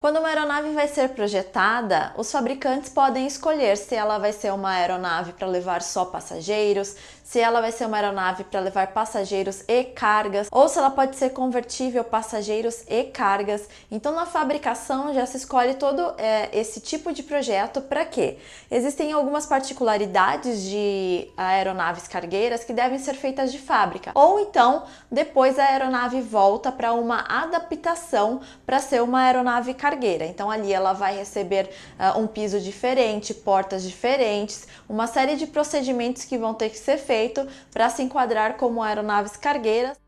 Quando uma aeronave vai ser projetada, os fabricantes podem escolher se ela vai ser uma aeronave para levar só passageiros, se ela vai ser uma aeronave para levar passageiros e cargas, ou se ela pode ser convertível passageiros e cargas. Então, na fabricação já se escolhe todo esse tipo de projeto. Para quê? Existem algumas particularidades de aeronaves cargueiras que devem ser feitas de fábrica, ou então depois a aeronave volta para uma adaptação para ser uma aeronave cargueira. Então ali ela vai receber um piso diferente, portas diferentes, uma série de procedimentos que vão ter que ser feitos para se enquadrar como aeronaves cargueiras.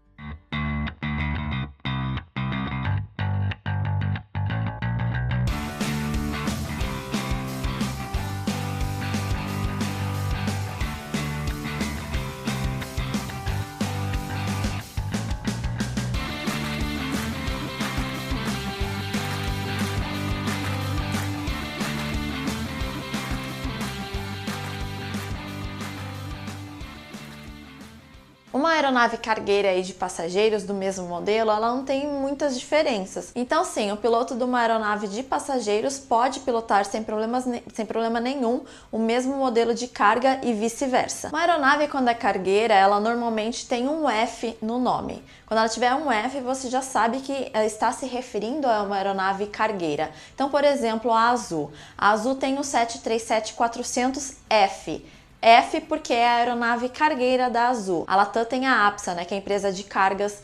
Uma aeronave cargueira e de passageiros do mesmo modelo, ela não tem muitas diferenças. Então sim, o piloto de uma aeronave de passageiros pode pilotar sem problema nenhum o mesmo modelo de carga e vice-versa. Uma aeronave, quando é cargueira, ela normalmente tem um F no nome. Quando ela tiver um F, você já sabe que está se referindo a uma aeronave cargueira. Então, por exemplo, a Azul. A Azul tem o 737-400F. F porque é a aeronave cargueira da Azul. A Latam tem a APSA, né, que é a empresa de cargas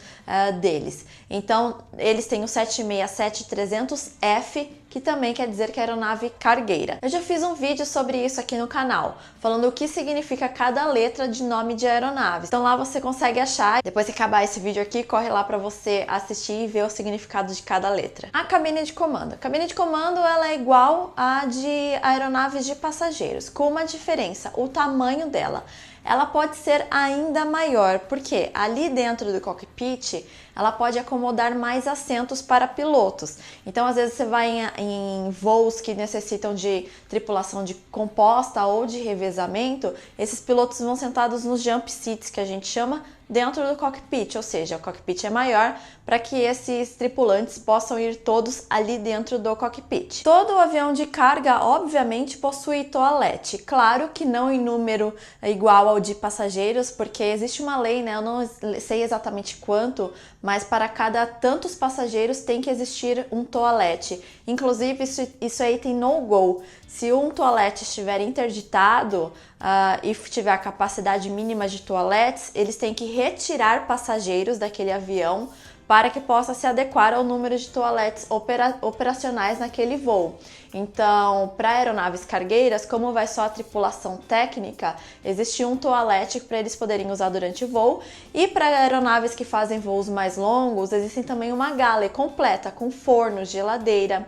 deles. Então, eles têm o 767-300F, que também quer dizer que é aeronave cargueira. Eu já fiz um vídeo sobre isso aqui no canal, falando o que significa cada letra de nome de aeronaves. Então lá você consegue achar. Depois que acabar esse vídeo aqui, corre lá para você assistir e ver o significado de cada letra. A cabine de comando. A cabine de comando ela é igual à de aeronaves de passageiros, com uma diferença, o tamanho dela. Ela pode ser ainda maior, porque ali dentro do cockpit ela pode acomodar mais assentos para pilotos. Então, às vezes você vai em voos que necessitam de tripulação de composta ou de revezamento, esses pilotos vão sentados nos jump seats, que a gente chama, dentro do cockpit, ou seja, o cockpit é maior para que esses tripulantes possam ir todos ali dentro do cockpit. Todo avião de carga, obviamente, possui toalete. Claro que não em número igual ao de passageiros, porque existe uma lei, né? Eu não sei exatamente quanto, mas para cada tantos passageiros tem que existir um toalete. Inclusive, isso é item no-go. Se um toalete estiver interditado e tiver a capacidade mínima de toaletes, eles têm que retirar passageiros daquele avião para que possa se adequar ao número de toaletes operacionais naquele voo. Então, para aeronaves cargueiras, como vai só a tripulação técnica, existe um toalete para eles poderem usar durante o voo. E para aeronaves que fazem voos mais longos, existe também uma galley completa com forno, geladeira.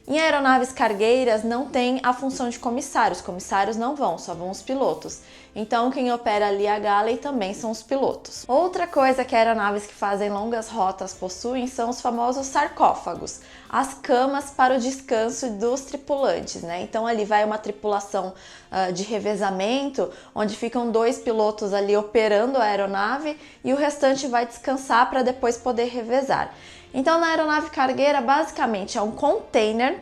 Em aeronaves cargueiras não tem a função de comissários, os comissários não vão, só vão os pilotos. Então quem opera ali a galley também são os pilotos. Outra coisa que aeronaves que fazem longas rotas possuem são os famosos sarcófagos, as camas para o descanso dos tripulantes, né? Então ali vai uma tripulação de revezamento, onde ficam 2 pilotos ali operando a aeronave e o restante vai descansar para depois poder revezar. Então, na aeronave cargueira, basicamente é um container.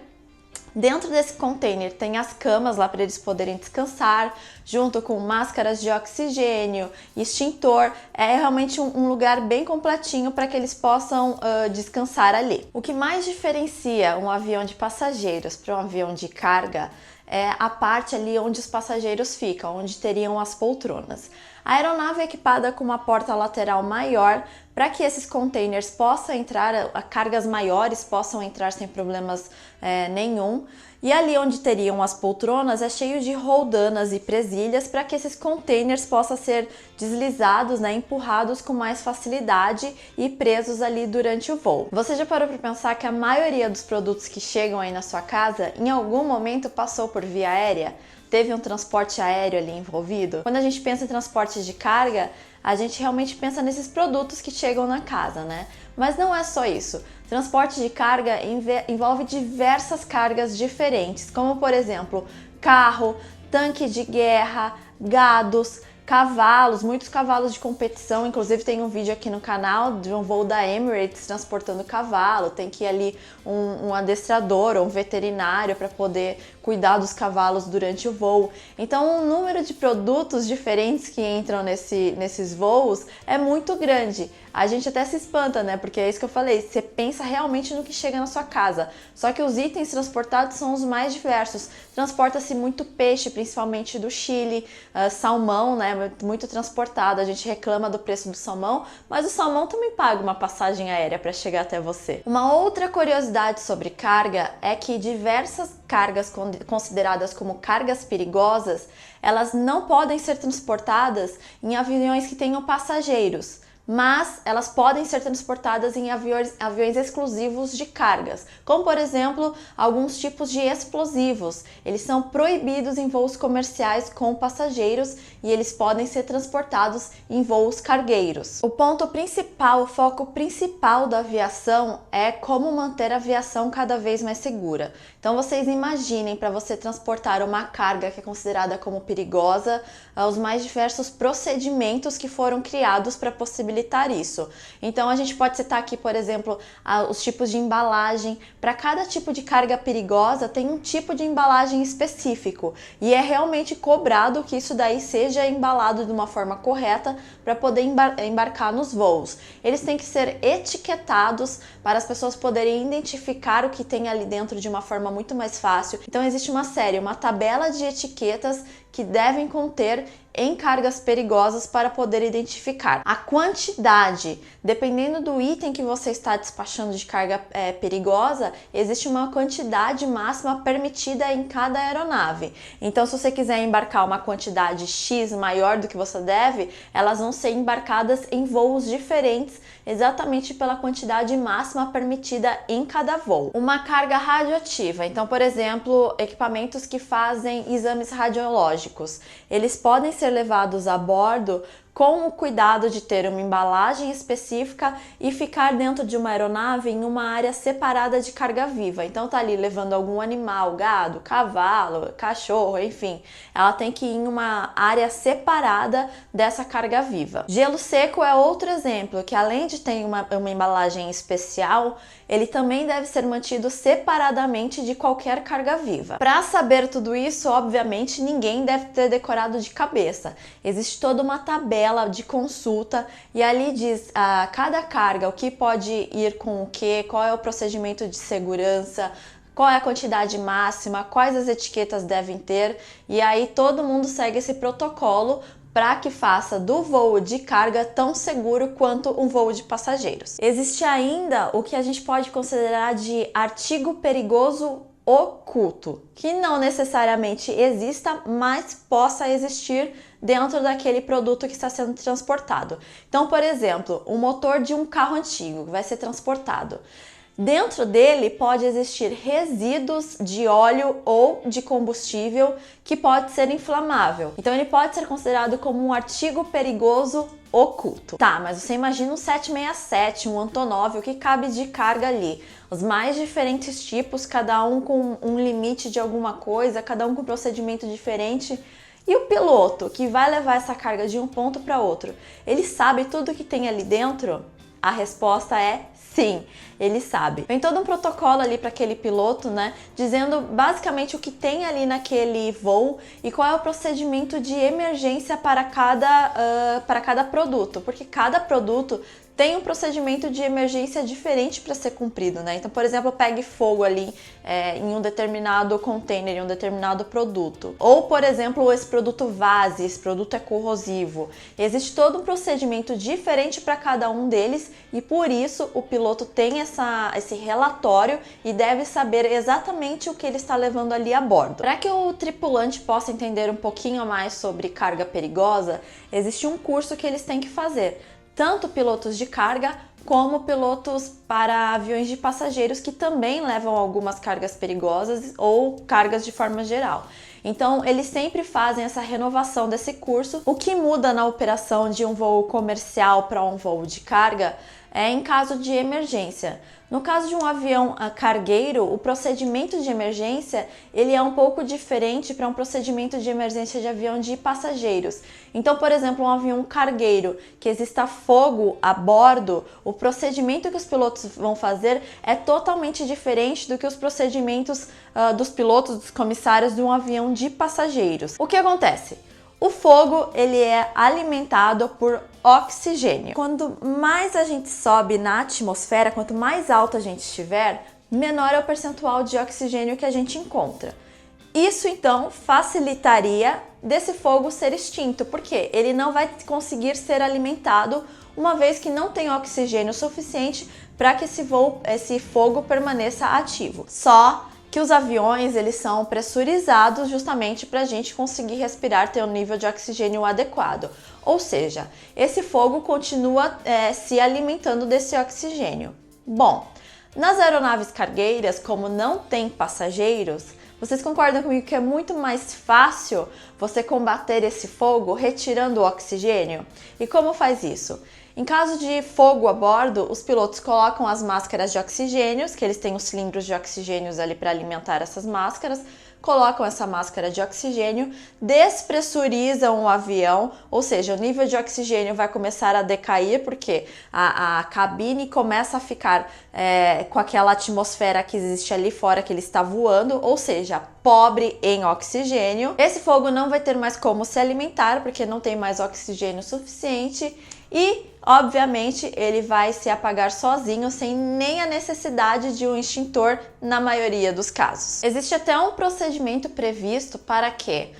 Dentro desse container tem as camas lá para eles poderem descansar, junto com máscaras de oxigênio, extintor. É realmente um lugar bem completinho para que eles possam descansar ali. O que mais diferencia um avião de passageiros para um avião de carga é a parte ali onde os passageiros ficam, onde teriam as poltronas. A aeronave é equipada com uma porta lateral maior para que esses containers possam entrar, cargas maiores possam entrar sem problemas nenhum. E ali onde teriam as poltronas é cheio de roldanas e presilhas para que esses containers possam ser deslizados, né, empurrados com mais facilidade e presos ali durante o voo. Você já parou para pensar que a maioria dos produtos que chegam aí na sua casa em algum momento passou por via aérea? Teve um transporte aéreo ali envolvido? Quando a gente pensa em transporte de carga, a gente realmente pensa nesses produtos que chegam na casa, né? Mas não é só isso. Transporte de carga envolve diversas cargas diferentes, como por exemplo, carro, tanque de guerra, gados, Cavalos, muitos cavalos de competição, inclusive tem um vídeo aqui no canal de um voo da Emirates transportando cavalo, tem que ir ali um adestrador ou um veterinário para poder cuidar dos cavalos durante o voo. Então o número de produtos diferentes que entram nesses voos é muito grande. A gente até se espanta, né? Porque é isso que eu falei, você pensa realmente no que chega na sua casa. Só que os itens transportados são os mais diversos. Transporta-se muito peixe, principalmente do Chile, salmão, né? Muito transportado. A gente reclama do preço do salmão, mas o salmão também paga uma passagem aérea para chegar até você. Uma outra curiosidade sobre carga é que diversas cargas consideradas como cargas perigosas, elas não podem ser transportadas em aviões que tenham passageiros, mas elas podem ser transportadas em aviões exclusivos de cargas, como por exemplo, alguns tipos de explosivos. Eles são proibidos em voos comerciais com passageiros e eles podem ser transportados em voos cargueiros. O ponto principal, o foco principal da aviação é como manter a aviação cada vez mais segura. Então vocês imaginem, para você transportar uma carga que é considerada como perigosa, os mais diversos procedimentos que foram criados para possibilitar isso. Então a gente pode citar aqui, por exemplo, os tipos de embalagem. Para cada tipo de carga perigosa tem um tipo de embalagem específico e é realmente cobrado que isso daí seja embalado de uma forma correta para poder embarcar nos voos. Eles têm que ser etiquetados para as pessoas poderem identificar o que tem ali dentro de uma forma muito mais fácil. Então existe uma tabela de etiquetas que devem conter em cargas perigosas para poder identificar. A quantidade, dependendo do item que você está despachando de carga perigosa, existe uma quantidade máxima permitida em cada aeronave. Então, se você quiser embarcar uma quantidade X maior do que você deve, elas vão ser embarcadas em voos diferentes, exatamente pela quantidade máxima permitida em cada voo. Uma carga radioativa, então, por exemplo, equipamentos que fazem exames radiológicos, eles podem ser levados a bordo com o cuidado de ter uma embalagem específica e ficar dentro de uma aeronave em uma área separada de carga viva. Então tá ali levando algum animal, gado, cavalo, cachorro, enfim. Ela tem que ir em uma área separada dessa carga viva. Gelo seco é outro exemplo, que além de ter uma embalagem especial, ele também deve ser mantido separadamente de qualquer carga viva. Para saber tudo isso, obviamente, ninguém deve ter decorado de cabeça. Existe toda uma tabela de consulta e ali diz cada carga, o que pode ir com o que, qual é o procedimento de segurança, qual é a quantidade máxima, quais as etiquetas devem ter, e aí todo mundo segue esse protocolo para que faça do voo de carga tão seguro quanto um voo de passageiros. Existe ainda o que a gente pode considerar de artigo perigoso oculto, que não necessariamente exista, mas possa existir dentro daquele produto que está sendo transportado. Então, por exemplo, o motor de um carro antigo que vai ser transportado. Dentro dele pode existir resíduos de óleo ou de combustível que pode ser inflamável. Então ele pode ser considerado como um artigo perigoso oculto. Tá, mas você imagina um 767, um Antonov, o que cabe de carga ali? Os mais diferentes tipos, cada um com um limite de alguma coisa, cada um com um procedimento diferente. E o piloto que vai levar essa carga de um ponto para outro, ele sabe tudo que tem ali dentro? A resposta é sim, ele sabe. Tem todo um protocolo ali para aquele piloto, né, dizendo basicamente o que tem ali naquele voo e qual é o procedimento de emergência para cada produto, porque cada produto tem um procedimento de emergência diferente para ser cumprido, né? Então, por exemplo, pegue fogo ali em um determinado container, em um determinado produto. Ou, por exemplo, esse produto vaze, esse produto é corrosivo. Existe todo um procedimento diferente para cada um deles e por isso o piloto tem esse relatório e deve saber exatamente o que ele está levando ali a bordo. Para que o tripulante possa entender um pouquinho mais sobre carga perigosa, existe um curso que eles têm que fazer. Tanto pilotos de carga como pilotos para aviões de passageiros que também levam algumas cargas perigosas ou cargas de forma geral. Então, eles sempre fazem essa renovação desse curso. O que muda na operação de um voo comercial para um voo de carga em caso de emergência. No caso de um avião cargueiro, o procedimento de emergência ele é um pouco diferente para um procedimento de emergência de avião de passageiros. Então, por exemplo, um avião cargueiro que exista fogo a bordo, o procedimento que os pilotos vão fazer é totalmente diferente do que os procedimentos dos pilotos, dos comissários de um avião de passageiros. O que acontece? O fogo ele é alimentado por oxigênio. Quanto mais a gente sobe na atmosfera, quanto mais alto a gente estiver, menor é o percentual de oxigênio que a gente encontra. Isso então facilitaria desse fogo ser extinto, porque ele não vai conseguir ser alimentado uma vez que não tem oxigênio suficiente para que esse fogo permaneça ativo. Só que os aviões eles são pressurizados justamente para a gente conseguir respirar, ter um nível de oxigênio adequado. Ou seja, esse fogo continua se alimentando desse oxigênio. Bom, nas aeronaves cargueiras, como não tem passageiros, vocês concordam comigo que é muito mais fácil você combater esse fogo retirando o oxigênio? E como faz isso? Em caso de fogo a bordo, os pilotos colocam as máscaras de oxigênio, que eles têm os cilindros de oxigênio ali para alimentar essas máscaras, colocam essa máscara de oxigênio, despressurizam o avião, ou seja, o nível de oxigênio vai começar a decair porque a cabine começa a ficar com aquela atmosfera que existe ali fora que ele está voando, ou seja, pobre em oxigênio. Esse fogo não vai ter mais como se alimentar porque não tem mais oxigênio suficiente e, obviamente, ele vai se apagar sozinho, sem nem a necessidade de um extintor na maioria dos casos. Existe até um procedimento previsto para que,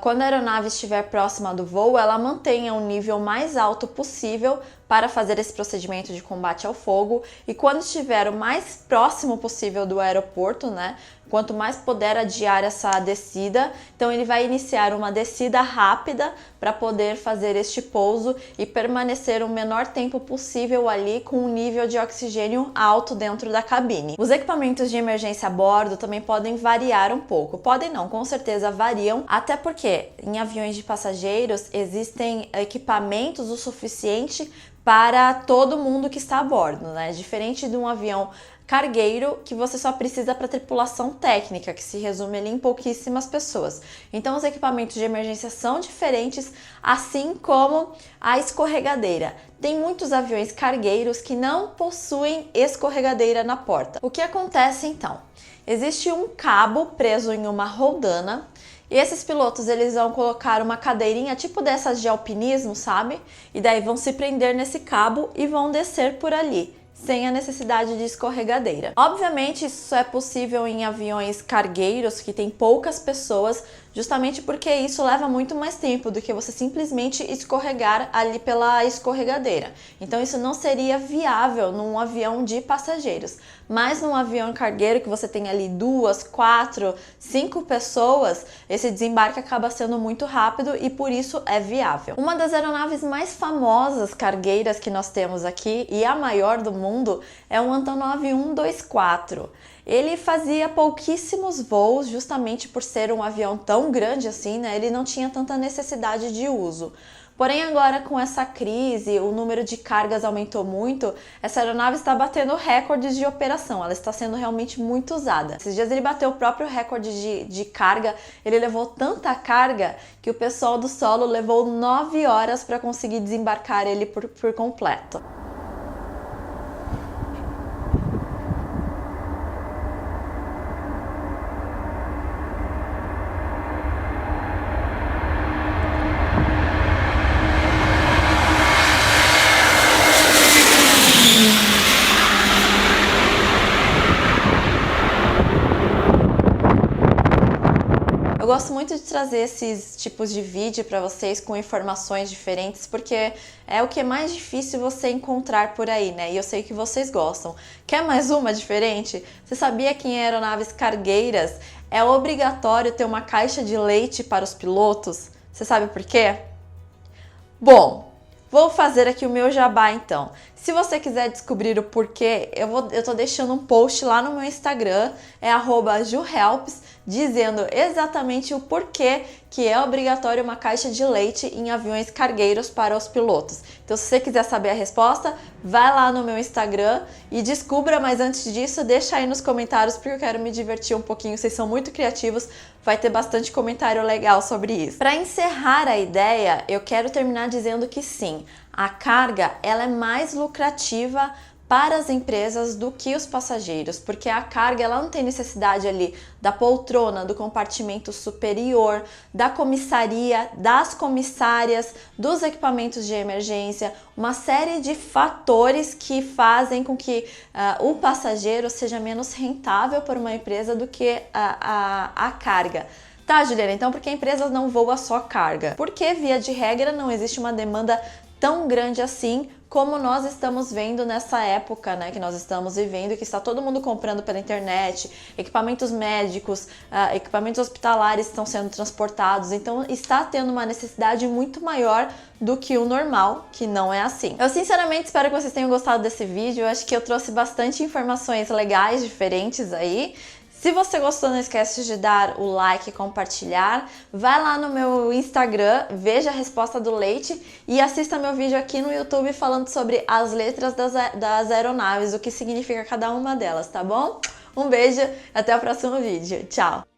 quando a aeronave estiver próxima do voo, ela mantenha o nível mais alto possível para fazer esse procedimento de combate ao fogo, e quando estiver o mais próximo possível do aeroporto, né, quanto mais puder adiar essa descida, então ele vai iniciar uma descida rápida para poder fazer este pouso e permanecer o menor tempo possível ali com um nível de oxigênio alto dentro da cabine. Os equipamentos de emergência a bordo também podem variar um pouco. Podem não, com certeza variam, até porque em aviões de passageiros existem equipamentos o suficiente para todo mundo que está a bordo, né? Diferente de um avião cargueiro que você só precisa para tripulação técnica, que se resume ali em pouquíssimas pessoas. Então os equipamentos de emergência são diferentes, assim como a escorregadeira. Tem muitos aviões cargueiros que não possuem escorregadeira na porta. O que acontece então? Existe um cabo preso em uma roldana. E esses pilotos, eles vão colocar uma cadeirinha tipo dessas de alpinismo, sabe? E daí vão se prender nesse cabo e vão descer por ali, sem a necessidade de escorregadeira. Obviamente, isso é possível em aviões cargueiros que tem poucas pessoas, justamente porque isso leva muito mais tempo do que você simplesmente escorregar ali pela escorregadeira. Então isso não seria viável num avião de passageiros. Mas num avião cargueiro que você tem ali 2, 4, 5 pessoas, esse desembarque acaba sendo muito rápido e por isso é viável. Uma das aeronaves mais famosas cargueiras que nós temos aqui, e a maior do mundo, é o Antonov 124. Ele fazia pouquíssimos voos justamente por ser um avião tão grande assim, né? Ele não tinha tanta necessidade de uso. Porém, agora com essa crise, o número de cargas aumentou muito, essa aeronave está batendo recordes de operação, ela está sendo realmente muito usada. Esses dias ele bateu o próprio recorde de carga, ele levou tanta carga que o pessoal do solo levou 9 horas para conseguir desembarcar ele por completo. Eu gosto muito de trazer esses tipos de vídeo para vocês com informações diferentes, porque é o que é mais difícil você encontrar por aí, né? E eu sei que vocês gostam. Quer mais uma diferente? Você sabia que em aeronaves cargueiras é obrigatório ter uma caixa de leite para os pilotos? Você sabe por quê? Bom, vou fazer aqui o meu jabá então. Se você quiser descobrir o porquê, eu tô deixando um post lá no meu Instagram, é @juhelps, dizendo exatamente o porquê que é obrigatório uma caixa de leite em aviões cargueiros para os pilotos. Então, se você quiser saber a resposta, vai lá no meu Instagram e descubra, mas antes disso, deixa aí nos comentários, porque eu quero me divertir um pouquinho, vocês são muito criativos, vai ter bastante comentário legal sobre isso. Para encerrar a ideia, eu quero terminar dizendo que sim, a carga ela é mais lucrativa para as empresas do que os passageiros, porque a carga ela não tem necessidade ali da poltrona, do compartimento superior, da comissaria, das comissárias, dos equipamentos de emergência, uma série de fatores que fazem com que o passageiro seja menos rentável para uma empresa do que a carga. Tá, Juliana, então por que a empresa não voa só carga? Porque, via de regra, não existe uma demanda tão grande assim como nós estamos vendo nessa época, né, que nós estamos vivendo, que está todo mundo comprando pela internet, equipamentos médicos, equipamentos hospitalares estão sendo transportados, então está tendo uma necessidade muito maior do que o normal, que não é assim. Eu sinceramente espero que vocês tenham gostado desse vídeo, eu acho que eu trouxe bastante informações legais, diferentes aí. Se você gostou, não esquece de dar o like e compartilhar. Vai lá no meu Instagram, veja a resposta do leite e assista meu vídeo aqui no YouTube falando sobre as letras das aeronaves, o que significa cada uma delas, tá bom? Um beijo, até o próximo vídeo. Tchau!